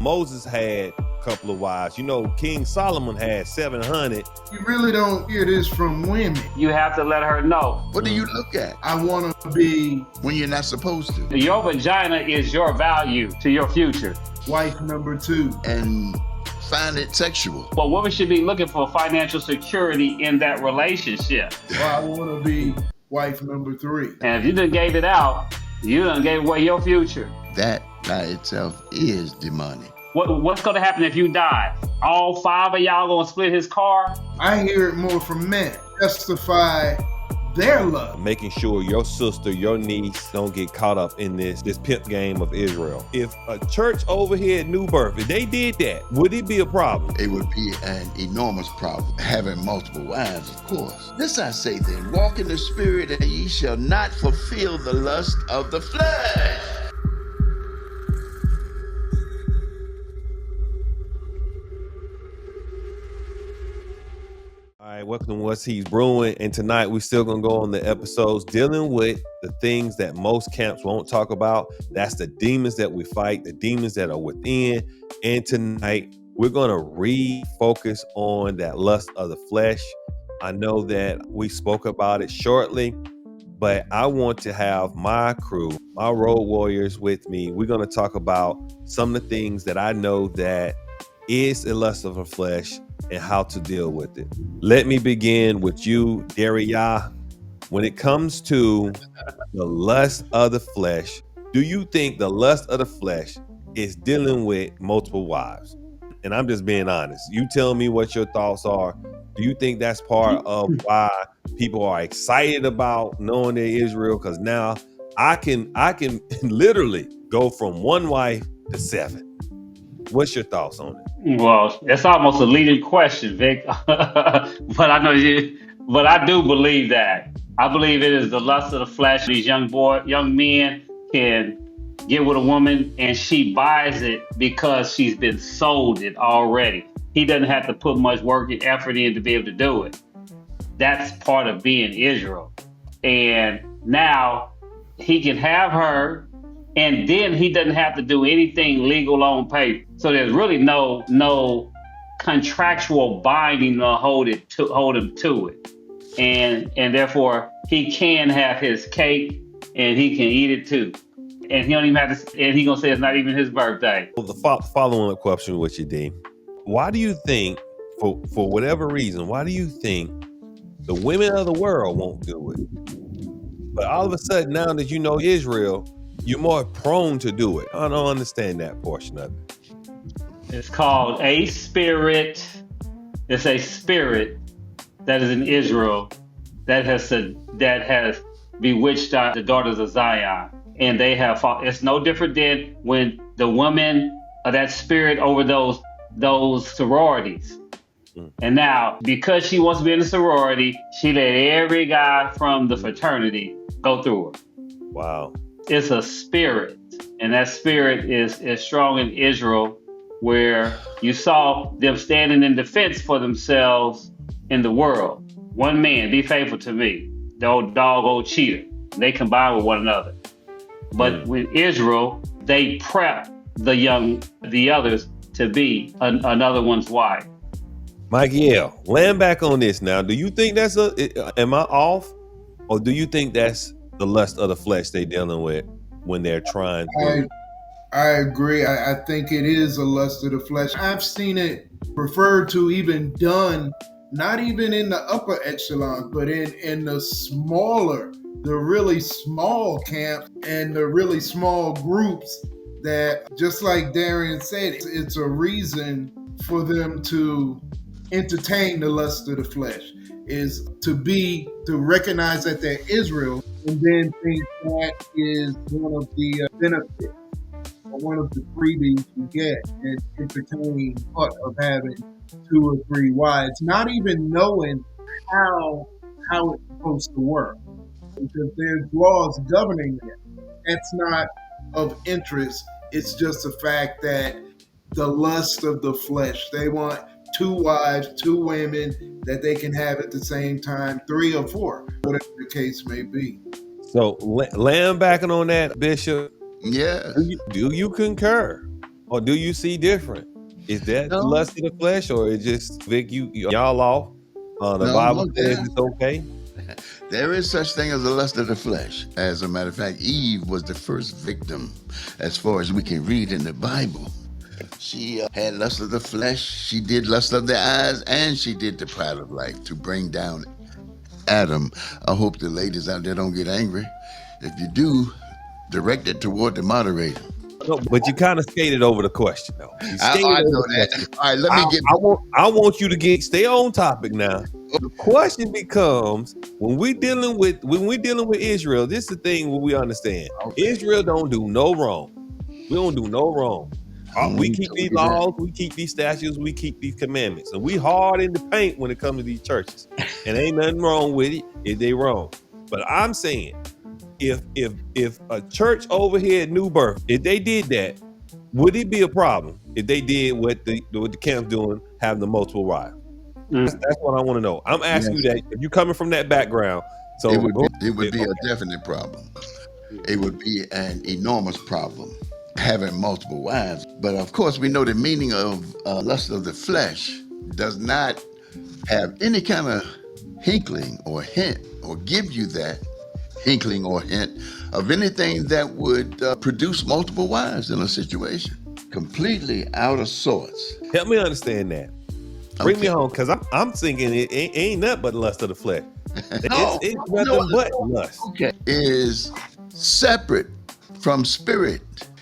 Moses had a couple of wives. You know, King Solomon had 700. You really don't hear this from women. You have to let her know. What do you look at I want to be when you're not supposed to? Your vagina is your value to your future. wife number 2. And find it sexual. But women should be looking for financial security in that relationship. Or I want to be wife number 3. And if you done gave it out, you done gave away your future. That by itself is demonic. What's going to happen if you die? All 5 of y'all going to split his car? I hear it more from men. Justify their love. Making sure your sister, your niece don't get caught up in this pimp game of Israel. If a church over here at New Birth, if they did that, would it be a problem? It would be an enormous problem, having multiple wives, of course. This I say then, walk in the spirit, and ye shall not fulfill the lust of the flesh. All right, welcome to What's He's Brewing, and tonight we're still gonna go on the episodes dealing with the things that most camps won't talk about. That's the demons that we fight, the demons that are within. And tonight we're gonna refocus on that lust of the flesh. I know that we spoke about it shortly, but I want to have my crew, my road warriors with me. We're gonna talk about some of the things that I know that is a lust of the flesh and how to deal with it. Let me begin with you, Daria. When it comes to the lust of the flesh, do you think the lust of the flesh is dealing with multiple wives? And I'm just being honest. You tell me what your thoughts are. Do you think that's part of why people are excited about knowing they're Israel? Because now I can literally go from 1 wife to 7. What's your thoughts on it? Well, that's almost a leading question, Vic. But I do believe that. I believe it is the lust of the flesh. These young men can get with a woman and she buys it because she's been sold it already. He doesn't have to put much work and effort in to be able to do it. That's part of being Israel. And now he can have her, and then he doesn't have to do anything legal on paper. So there's really no contractual binding to hold him to it. And therefore he can have his cake and he can eat it too. And he don't even have to, and he gonna say it's not even his birthday. Well, the following question with you, D. Why do you think, for whatever reason, why do you think the women of the world won't do it? But all of a sudden, now that you know Israel, you're more prone to do it. I don't understand that portion of it. It's called a spirit. It's a spirit that is in Israel that has bewitched the daughters of Zion. And they have fought. It's no different than when the woman of that spirit over those sororities. And now, because she wants to be in the sorority, she let every guy from the fraternity go through her. Wow. It's a spirit. And that spirit is strong in Israel, where you saw them standing in defense for themselves in the world. One man, be faithful to me. The old cheater. They combine with one another. But with Israel, they prep the others to be another one's wife. Michael, land back on this now. Do you think that's am I off? Or do you think that's the lust of the flesh they dealing with when they're trying to? I agree. I think it is a lust of the flesh. I've seen it referred to, even done, not even in the upper echelon, but in the really small camps and the really small groups that, just like Darian said, it's a reason for them to entertain the lust of the flesh, is to recognize that they're Israel and then think that is one of the benefits or one of the freebies you get, and entertain the thought of having 2 or 3 wives, not even knowing how it's supposed to work, because there's laws governing it. That's not of interest. It's just the fact that the lust of the flesh, they want 2 wives, 2 women that they can have at the same time, 3 or 4, whatever the case may be. So land backing on that, Bishop. Yes. Do you concur? Or do you see different? Is that the No, lust of the flesh, or is just Vic, y'all off? The Bible no, says it's okay. there is such thing as the lust of the flesh. As a matter of fact, Eve was the first victim, as far as we can read in the Bible. She had lust of the flesh, she did lust of the eyes, and she did the pride of life to bring down Adam. I hope the ladies out there don't get angry. If you do, direct it toward the moderator. No, but you kind of skated over the question, though. You skated I over know the question. that. All right, let I, me get. I want you to stay on topic now. The question becomes when we're dealing with Israel. This is the thing what we understand. Okay. Israel don't do no wrong. We don't do no wrong. We Only keep told these you that. laws, we keep these statutes, we keep these commandments, and we hard in the paint when it comes to these churches. And ain't nothing wrong with it if they wrong. But I'm saying, if a church over here at New Birth, if they did that, would it be a problem if they did what the camp's doing, having the multiple wives? That's what I want to know. I'm asking you that if you're coming from that background. So It would be a definite problem. It would be an enormous problem having multiple wives. But of course, we know the meaning of lust of the flesh does not have any kind of hinkling or hint or give you that inkling or hint of anything that would produce multiple wives in a situation. Completely out of sorts. Help me understand that. Bring me home, because I'm thinking it ain't nothing but lust of the flesh. It's nothing but lust. Okay. Is separate from spirit.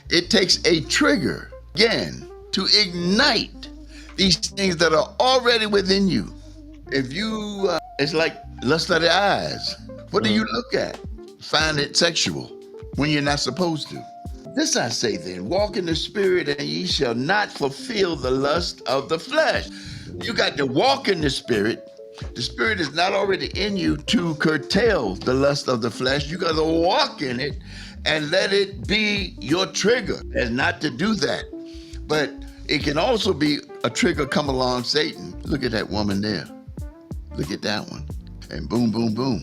It takes a trigger, again, to ignite these things that are already within you. If you, it's like lust of the eyes. What do you look at? Find it sexual when you're not supposed to. This I say then, walk in the spirit and ye shall not fulfill the lust of the flesh. You got to walk in the spirit. The spirit is not already in you to curtail the lust of the flesh. You got to walk in it and let it be your trigger, and not to do that. But it can also be a trigger come along, Satan. Look at that woman there. Look at that one. And boom, boom, boom.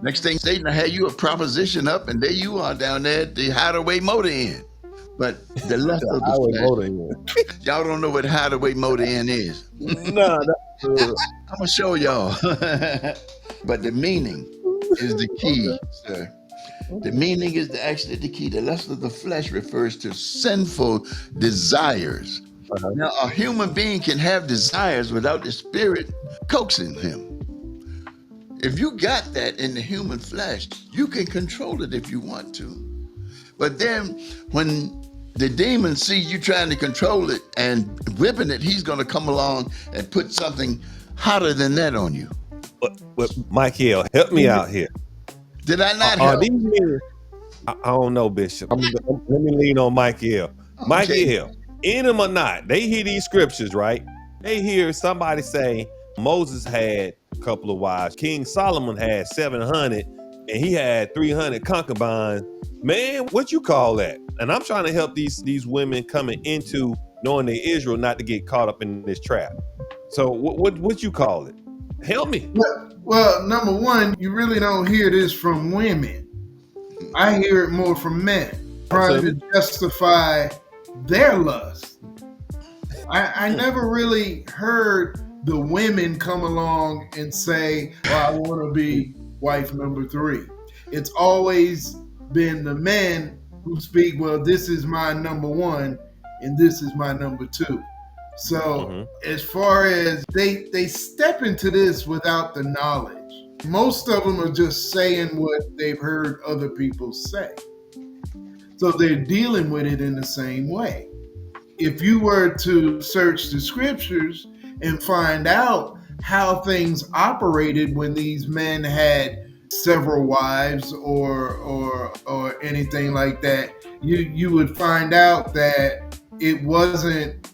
Next thing, Satan will have you a proposition up, and there you are down there at the Hideaway Motor Inn. But the lust of the flesh, y'all don't know what Hideaway Motor Inn is. No, I'm gonna show y'all. But the meaning is the key, sir. The meaning is actually the key. The lust of the flesh refers to sinful desires. Now, a human being can have desires without the spirit coaxing him. If you got that in the human flesh, you can control it if you want to. But then when the demon sees you trying to control it and whipping it, he's going to come along and put something hotter than that on you. But Michael, help me out here. Did I not help? These men, I don't know, Bishop. Let me lean on Michael. Michael, in them or not, they hear these scriptures, right? They hear somebody say Moses had a couple of wives. King Solomon had 700, and he had 300 concubines. Man, what you call that? And I'm trying to help these women coming into knowing they're Israel not to get caught up in this trap. So what you call it? Help me. Well, number one, you really don't hear this from women. I hear it more from men trying to justify their lust. I never really heard the women come along and say, well, I want to be wife number 3. It's always been the men who speak, well, this is my number 1 and this is my number 2. So as far as they step into this without the knowledge. Most of them are just saying what they've heard other people say. So they're dealing with it in the same way. If you were to search the scriptures and find out how things operated when these men had several wives or anything like that, you would find out that it wasn't,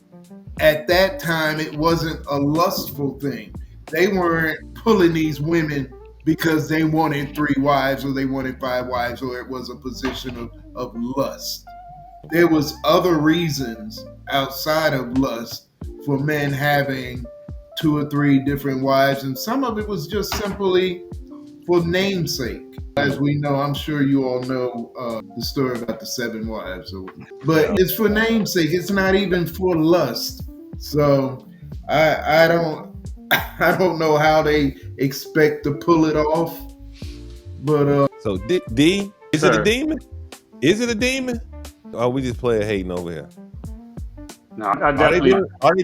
at that time, it wasn't a lustful thing. They weren't pulling these women because they wanted 3 wives or they wanted 5 wives, or it was a position of lust. There was other reasons outside of lust for men having 2 or 3 different wives, and some of it was just simply for namesake. As we know, I'm sure you all know the story about the 7 wives. But Yeah. it's for namesake. It's not even for lust. So I don't I don't know how they expect to pull it off. But So D, is it a Sir. demon? Is it a demon? Or we just play a hating over here? No, I Are they definitely,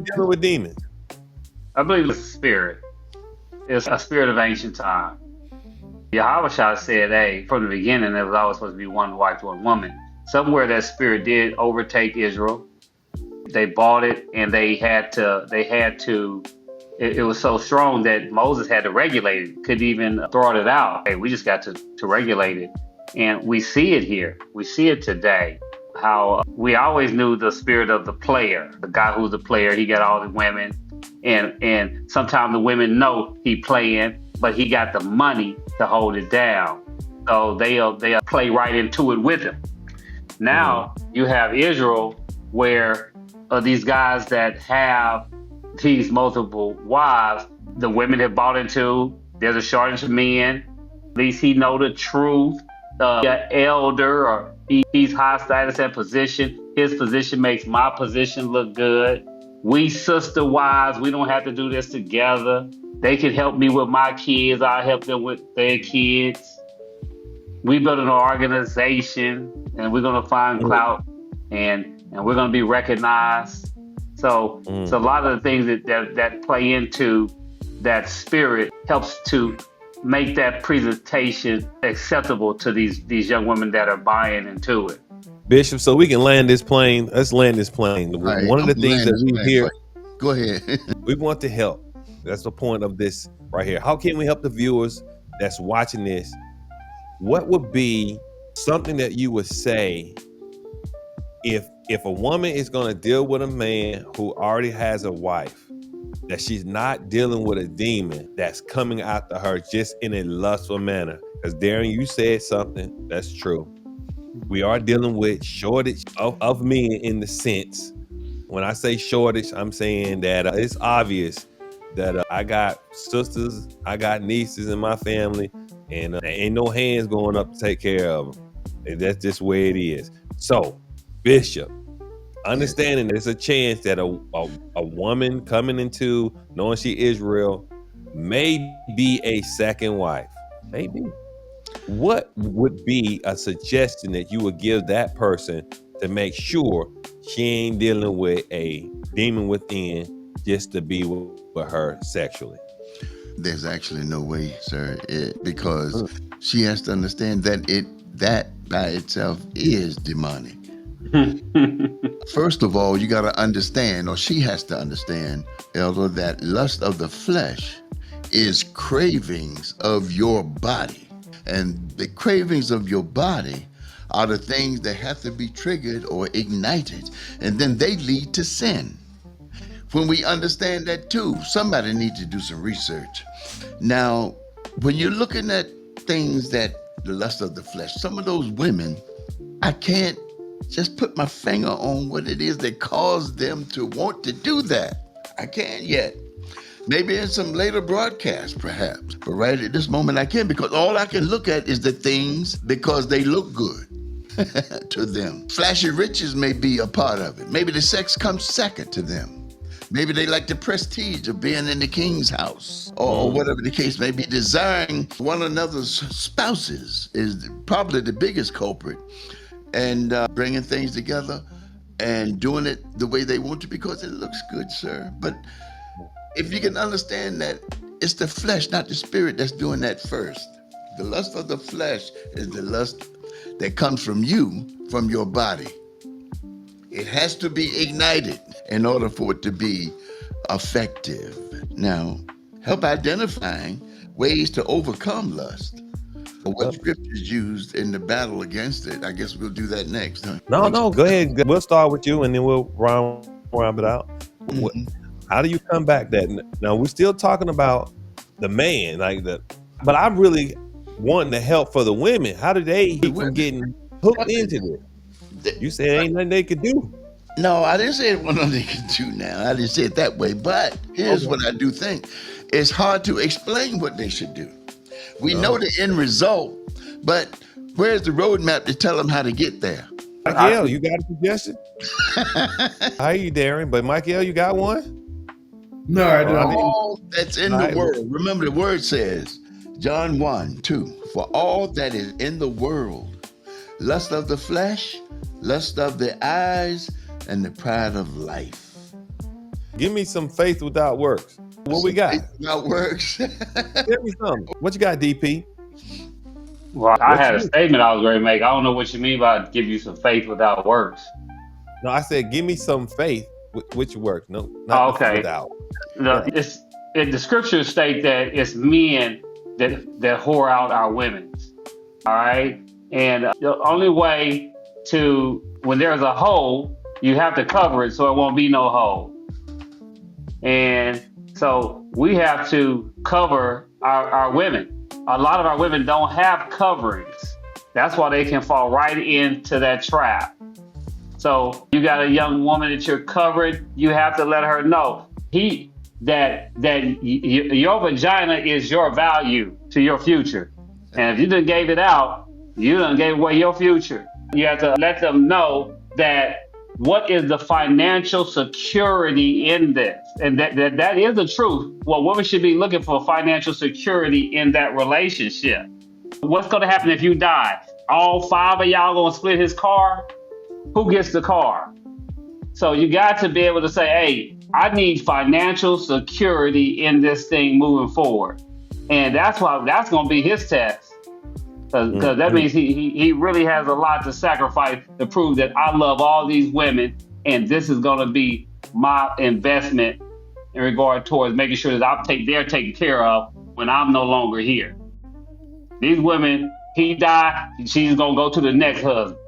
dealing with demons? I believe it's a spirit. It's a spirit of ancient time. Yahweh Shah said, hey, from the beginning, there was always supposed to be one wife, one woman. Somewhere that spirit did overtake Israel. They bought it, and they had to, it was so strong that Moses had to regulate it, couldn't even throw it out. Hey, we just got to regulate it. And we see it here. We see it today. How we always knew the spirit of the player, the guy who's a player, he got all the women. And sometimes the women know he playing, but he got the money to hold it down. So they'll play right into it with him. Now you have Israel, where these guys that have these multiple wives, the women have bought into. There's a shortage of men. At least he know the truth. Elder, or he's high status and position. His position makes my position look good. We sister wives, we don't have to do this together. They can help me with my kids. I help them with their kids. We build an organization, and we're gonna find clout, and we're gonna be recognized. So a lot of the things that play into that spirit helps to make that presentation acceptable to these young women that are buying into it. Bishop, so we can land this plane. Let's land this plane. Right, One of the things that we hear, go ahead. we want to help. That's the point of this right here. How can we help the viewers that's watching this? What would be something that you would say if a woman is going to deal with a man who already has a wife, that she's not dealing with a demon that's coming after her just in a lustful manner? Because Darren, you said something that's true. We are dealing with shortage of men, in the sense, when I say shortage, I'm saying that it's obvious that I got sisters, I got nieces in my family, and there ain't no hands going up to take care of them. And that's just where it is. So, Bishop, understanding there's a chance that a woman coming into knowing she Israel may be a second wife. Maybe. What would be a suggestion that you would give that person to make sure she ain't dealing with a demon within just to be with her sexually? There's actually no way, sir, because she has to understand that that by itself is demonic. First of all, you got to understand, or she has to understand, Elder, that lust of the flesh is cravings of your body. And the cravings of your body are the things that have to be triggered or ignited, and then they lead to sin. When we understand that too, somebody needs to do some research. Now, when you're looking at things that the lust of the flesh, some of those women, I can't just put my finger on what it is that caused them to want to do that. I can't yet. Maybe in some later broadcast, perhaps. But right at this moment, I can't, because all I can look at is the things because they look good to them. Flashy riches may be a part of it. Maybe the sex comes second to them. Maybe they like the prestige of being in the king's house, or whatever the case may be. Desiring one another's spouses is probably the biggest culprit. And bringing things together and doing it the way they want to because it looks good, sir. But if you can understand that it's the flesh, not the spirit, that's doing that first. The lust of the flesh is the lust that comes from you, from your body. It has to be ignited in order for it to be effective. Now, help identifying ways to overcome lust. What scriptures used in the battle against it. I guess we'll do that next. Huh? No, go ahead. We'll start with you, and then we'll round it out. How do you come back that? Now, we're still talking about the man, but I'm really wanting to help for the women. How do they keep from getting hooked into this? You said ain't nothing they could do. No, I didn't say it was nothing they could do now. I didn't say it that way. But here's what I do think. It's hard to explain what they should do. We know the end result, but where's the roadmap to tell them how to get there? Michael, you got a suggestion? How you, Darren? But Michael, you got one? No, I don't. All that's in the world. Remember, the word says, John 1:2, for all that is in the world, lust of the flesh, lust of the eyes, and the pride of life. Give me some faith without works. What we got? Faith without works. Give me something. What you got, DP? Well, I had a statement I was going to make. I don't know what you mean by give you some faith without works. No, I said give me some faith with your works. No, not without. The scriptures state that it's men that whore out our women. All right, and the only way to, when there's a hole, you have to cover it so it won't be no hole. And so we have to cover our women. A lot of our women don't have coverings. That's why they can fall right into that trap. So you got a young woman that you're covering, you have to let her know that your vagina is your value to your future. And if you done gave it out, you done gave away your future. You have to let them know that what is the financial security in this? And that is the truth. Well, women should be looking for financial security in that relationship. What's going to happen if you die? All 5 of y'all going to split his car? Who gets the car? So you got to be able to say, hey, I need financial security in this thing moving forward. And that's going to be his test. Because that means he really has a lot to sacrifice to prove that I love all these women, and this is going to be my investment in regard towards making sure that they're taken care of when I'm no longer here. These women, he died, she's going to go to the next husband.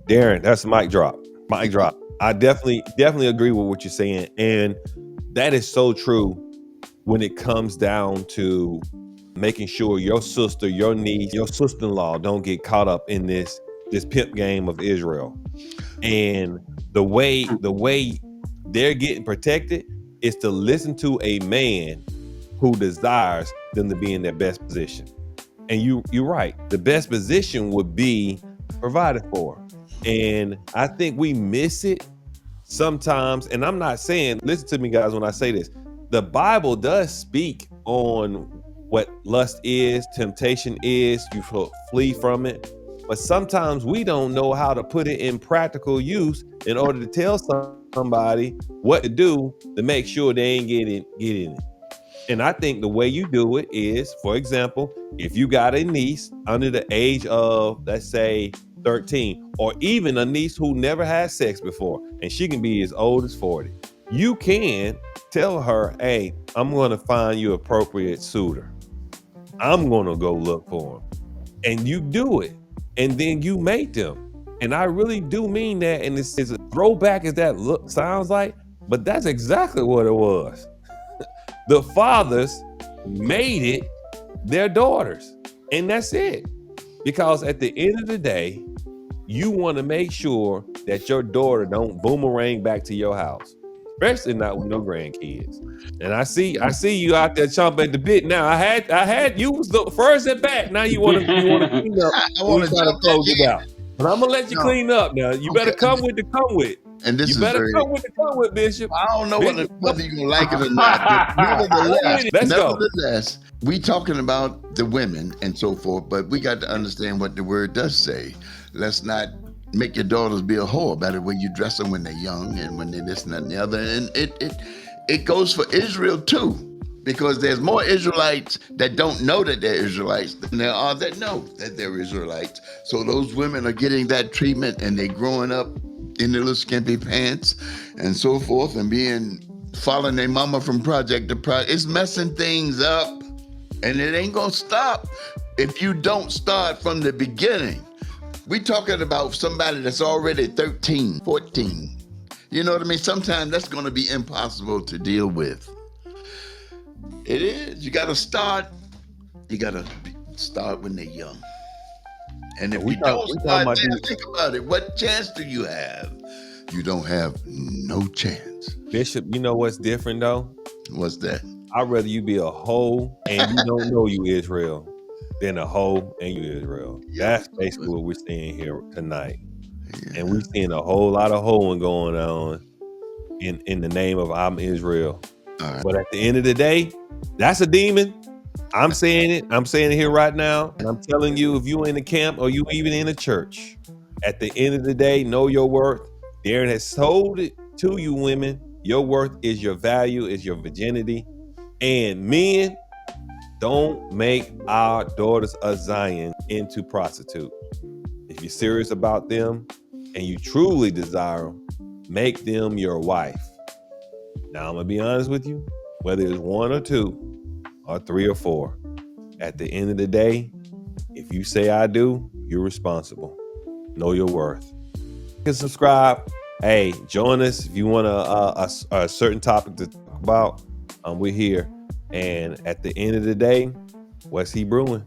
Darren, that's a mic drop. Mic drop. I definitely agree with what you're saying, and that is so true when it comes down to making sure your sister, your niece, your sister-in-law don't get caught up in this pimp game of Israel. And the way they're getting protected is to listen to a man who desires them to be in their best position. And you're right. The best position would be provided for. And I think we miss it sometimes. And I'm not saying, listen to me guys when I say this, the Bible does speak on what lust is, temptation is, you flee from it. But sometimes we don't know how to put it in practical use in order to tell somebody what to do to make sure they ain't get in it. And I think the way you do it is, for example, if you got a niece under the age of, let's say, 13, or even a niece who never had sex before, and she can be as old as 40, you can tell her, hey, I'm going to find you an appropriate suitor. I'm going to go look for him. And you do it. And then you mate them. And I really do mean that. And it's as a throwback as that sounds like, but that's exactly what it was. The fathers made it their daughters. And that's it. Because at the end of the day, you want to make sure that your daughter don't boomerang back to your house. Especially not with no grandkids. And I see you out there chomping at the bit now. I had you was the first at bat. Now you want to clean up. I want to try to close it out. But I'm gonna let you clean up now. You better come with the come with. And this you better come with the come with, Bishop. I don't know whether you're gonna like it or not. Nevertheless, we talking about the women and so forth, but we got to understand what the word does say. Let's not make your daughters be a whore by the way you dress them when they're young and when they're this and that and the other. And it goes for Israel too, because there's more Israelites that don't know that they're Israelites than there are that know that they're Israelites. So those women are getting that treatment and they growing up in their little skimpy pants and so forth and following their mama from project to project. It's messing things up, and it ain't gonna stop if you don't start from the beginning. We talking about somebody that's already 13, 14. You know what I mean? Sometimes that's going to be impossible to deal with. It is. You got to start when they're young. And if you don't start, think about it. What chance do you have? You don't have no chance. Bishop, you know what's different, though? What's that? I'd rather you be a hoe and you don't know you Israel than a hoe in Israel. Yeah. That's basically what we're seeing here tonight. Yeah. And we're seeing a whole lot of hoeing going on in the name of I'm Israel. All right. But at the end of the day, that's a demon. I'm saying it. I'm saying it here right now. And I'm telling you, if you in the camp or you even in the church, at the end of the day, know your worth. Darren has told it to you, women. Your worth is your value, is your virginity. And men, don't make our daughters of Zion into prostitute. If you're serious about them and you truly desire them, make them your wife. Now, I'm going to be honest with you, whether it's 1 or 2 or 3 or 4, at the end of the day, if you say I do, you're responsible. Know your worth. You can subscribe. Hey, join us if you want a certain topic to talk about. We're here. And at the end of the day, what's he brewing?